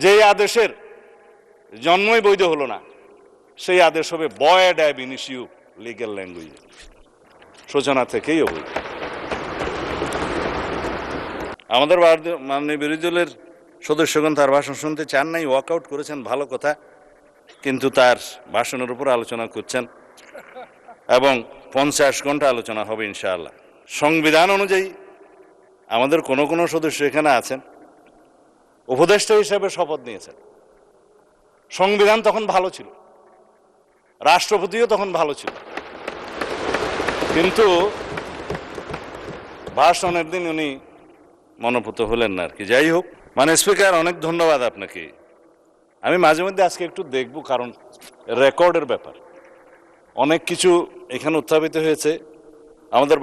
যেই আদেশের জন্মই বৈধ হলো না, সেই আদেশ হবে ভয়েড অ্যাব ইনিশিও লিগ্যাল ল্যাঙ্গুয়েজ, সূচনা থেকেই অবৈধ। আমাদের মাননীয় বিরোধী দলের সদস্যগণ তার ভাষণ শুনতে চান নাই, ওয়াকআউট করেছেন, ভালো কথা, কিন্তু তার ভাষণের উপর আলোচনা করছেন এবং 50 ঘন্টা আলোচনা হবে ইনশাআল্লাহ। সংবিধান অনুযায়ী আমাদের কোনো কোনো সদস্য এখানে আছেন, উপদেষ্টা হিসেবে শপথ নিয়েছেন। সংবিধান তখন ভালো ছিল, রাষ্ট্রপতিও তখন ভালো ছিল, কিন্তু ভাষণের দিন উনি মনোপুত হলেন না আর কি। যাই হোক, মানে স্পিকার, অনেক ধন্যবাদ আপনাকে। আমি মাঝে মধ্যে আজকে একটু দেখব, কারণ রেকর্ডের ব্যাপার অনেক কিছু এখানে উত্থাপিত হয়েছে। আমাদের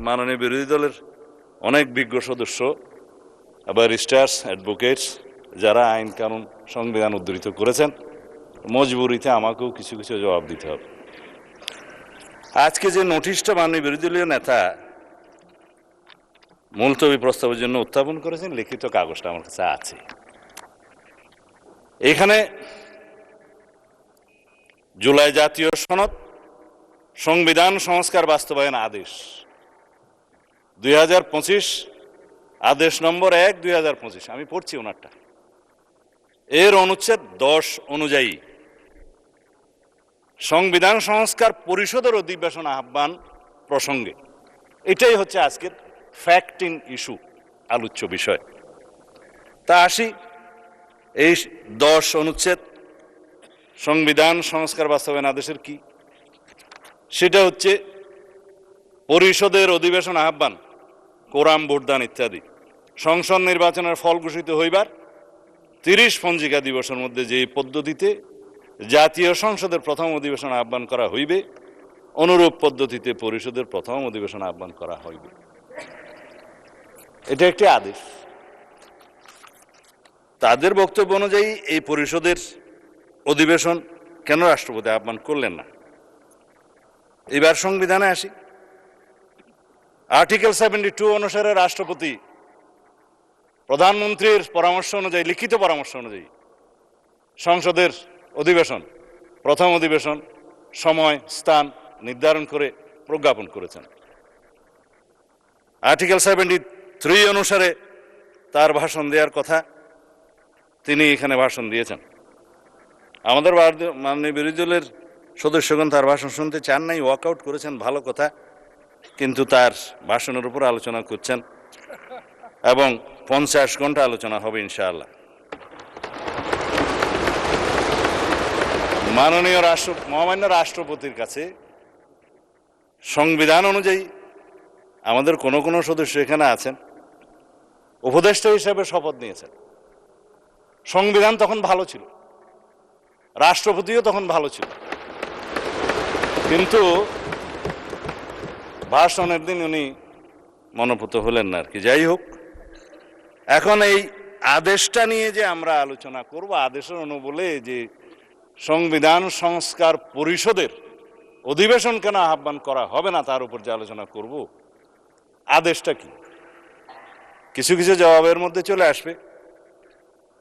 মাননীয় বিরোধী দলের অনেক বিজ্ঞ সদস্য, ব্যারিস্টার্স, অ্যাডভোকেটস, যারা আইন কানুন সংবিধান উদ্ধৃত করেছেন, মজবুরিতে আমাকেও কিছু কিছু জবাব দিতে হবে। আজকে যে নোটিশটা মাননীয় বিরোধী দলীয় নেতা মুলতবি প্রস্তাবের জন্য উত্থাপন করেছেন, লিখিত কাগজটা আমার কাছে আছে। এখানে জুলাই জাতীয় সনদ, সংবিধান সংস্কার বাস্তবায়ন আদেশ 2025, আদেশ নম্বর 1 2025, আমি পড়ছি ওনারটা। এর অনুচ্ছেদ 10 অনুযায়ী সংবিধান সংস্কার পরিষদের অধিবেশন আহ্বান প্রসঙ্গে, এটাই হচ্ছে আজকের ফ্যাক্ট ইন ইস্যু, আলোচ্য বিষয়। তা আসি, এই 10 অনুচ্ছেদ সংবিধান সংস্কার বাস্তবায়ন আদেশের কি, সেটা হচ্ছে পরিষদের অধিবেশন আহ্বান, কোরাম ভোটদান ইত্যাদি সংসদ নির্বাচনের ফল ঘোষিত হইবার 30 পঞ্জিকা দিবসের মধ্যে যে পদ্ধতিতে জাতীয় সংসদের প্রথম অধিবেশন আহ্বান করা হইবে, অনুরূপ পদ্ধতিতে পরিষদের প্রথম অধিবেশন আহ্বান করা হইবে। এটা একটি আদেশ। তাদের বক্তব্য অনুযায়ী এই পরিষদের অধিবেশন কেন রাষ্ট্রপতি আহ্বান করলেন না? এবার সংবিধানে আসি। আর্টিকেল 72 অনুসারে রাষ্ট্রপতি প্রধানমন্ত্রীর পরামর্শ অনুযায়ী, লিখিত পরামর্শ অনুযায়ী সংসদের অধিবেশন, প্রথম অধিবেশন, সময় স্থান নির্ধারণ করে প্রজ্ঞাপন করেছেন। আর্টিকেল 73 অনুসারে তার ভাষণ দেওয়ার কথা, তিনি এখানে ভাষণ দিয়েছেন। আমাদের মাননীয় বিরোধী দলের সদস্যগণ তার ভাষণ শুনতে চান নাই, ওয়াকআউট করেছেন, ভালো কথা, কিন্তু তার ভাষণের উপর আলোচনা করছেন এবং 50 ঘন্টা আলোচনা হবে ইনশাআল্লাহ। মাননীয় মহামান্য রাষ্ট্রপতির কাছে সংবিধান অনুযায়ী আমাদের কোনো কোনো সদস্য এখানে আছেন, উপদেষ্টা হিসেবে শপথ নিয়েছেন। সংবিধান তখন ভালো ছিল, রাষ্ট্রপতিও তখন ভালো ছিল, কিন্তু ভাষণের দিন উনি মনোপুত হলেন না আর কি। যাই হোক, এখন এই আদেশটা নিয়ে যে আমরা আলোচনা করব, আদেশের অনুবলে যে সংবিধান সংস্কার পরিষদের অধিবেশন কেন আহ্বান করা হবে না, তার উপর যে আলোচনা করব, আদেশটা কি, কিছু কিছু জবাবের মধ্যে চলে আসবে।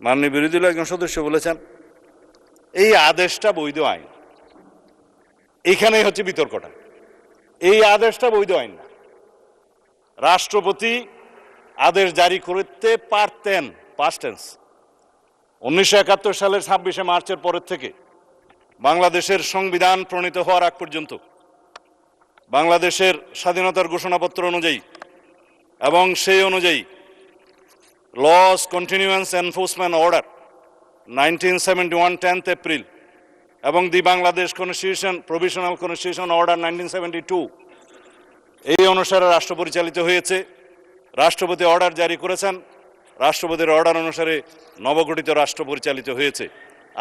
মাননীয় বিরোধী দলের একজন সদস্য বলেছেন এই আদেশটা বৈধ আইন। এইখানেই হচ্ছে বিতর্কটা। এই আদেশটা বৈধ আইন না। রাষ্ট্রপতি আদেশ জারি করতে পারতেন, পাস্ট টেন্স। 1971 সালের 26শে মার্চের পরের থেকে বাংলাদেশের সংবিধান প্রণীত হওয়ার আগ পর্যন্ত বাংলাদেশের স্বাধীনতার ঘোষণাপত্র অনুযায়ী এবং সেই অনুযায়ী laws continuance enforcement order 1971 10th April এবং the Bangladesh constitution provisional constitution order 1972, এই অনুসারে রাষ্ট্র পরিচালিত হয়েছে। রাষ্ট্রপতি অর্ডার জারি করেছেন, রাষ্ট্রপতির অর্ডার অনুসারে নবগঠিত রাষ্ট্র পরিচালিত হয়েছে।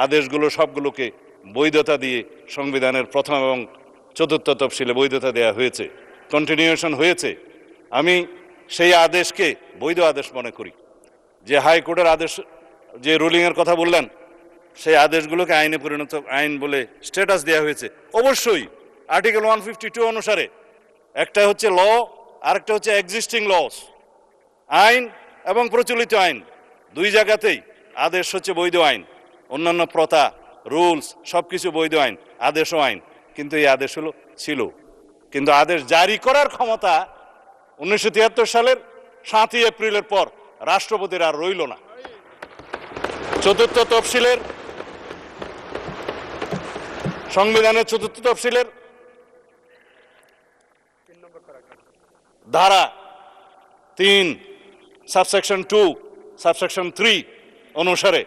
আদেশগুলো সবগুলোকে বৈধতা দিয়ে সংবিধানের প্রথম এবং চতুর্থ তফসিলে বৈধতা দেওয়া হয়েছে, কন্টিনিউশন হয়েছে। আমি সেই আদেশকে বৈধ আদেশ মনে করি। যে হাইকোর্টের আদেশ, যে রুলিংয়ের কথা বললেন, সেই আদেশগুলোকে আইনে পরিণত, আইন বলে স্ট্যাটাস দেওয়া হয়েছে। অবশ্যই আর্টিকেল 152 অনুসারে একটা হচ্ছে ল, আরেকটা হচ্ছে এক্সিস্টিং লস। আইন এবং প্রচলিত আইন দুই জায়গাতেই আদেশ হচ্ছে বৈধ আইন, অন্যান্য প্রথা রুলস সবকিছু বৈধ আইন, আদেশও আইন, কিন্তু এই আদেশ হলো ছিল, কিন্তু আদেশ জারি করার ক্ষমতা 1973 সালের 7ই এপ্রিলের পর রাষ্ট্রপতির আর রইল না। চতুর্থ তফসিলের সংবিধানের চতুর্থ তফসিলের ধারা 3 সাবসেকশন 2 সাবসেকশন 3 অনুসারে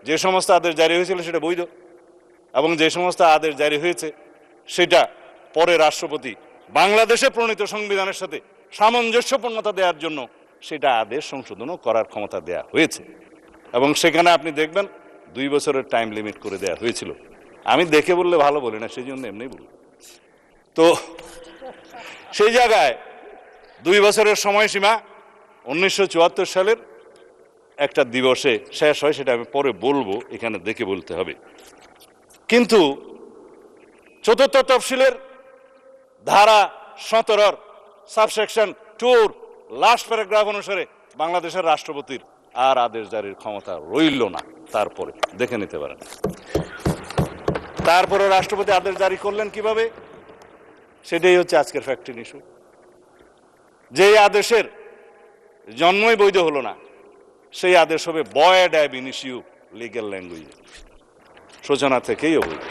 যে সমস্ত আদেশ জারি হয়েছিল সেটা বৈধ, এবং যে সমস্ত আদেশ জারি হয়েছে সেটা পরে রাষ্ট্রপতি বাংলাদেশে প্রণীত সংবিধানের সাথে সামঞ্জস্যপূর্ণতা দেওয়ার জন্য সেটা আদেশ সংশোধনও করার ক্ষমতা দেয়া হয়েছে, এবং সেখানে আপনি দেখবেন 2 বছরের টাইম লিমিট করে দেয়া হয়েছিল। আমি দেখে বললে ভালো বলি না, সেই জন্য এমনি বলি। তো সেই জায়গায় 2 বছরের সময়সীমা 1974 সালের একটা দিবসে শেষ হয়, সেটা আমি পরে বলবো, এখানে দেখে বলতে হবে। কিন্তু চতুর্থ তফসিলের ধারা 17 সাবসেকশন 2 লাস্ট প্যারাগ্রাফ অনুসারে বাংলাদেশের রাষ্ট্রপতির আর আদেশ জারির ক্ষমতা রইল না। তারপরে দেখে নিতে পারেন তারপরে রাষ্ট্রপতি আদেশ জারি করলেন কিভাবে, সেটাই হচ্ছে আজকের ফ্যাক্টর ইস্যু। যে আদেশের জন্মই বৈধ হলো না, সেই আদেশ হবে ভয়েড অ্যাব ইনিশিও লিগ্যাল ল্যাঙ্গুয়েজ, সূচনা থেকেই অবৈধ।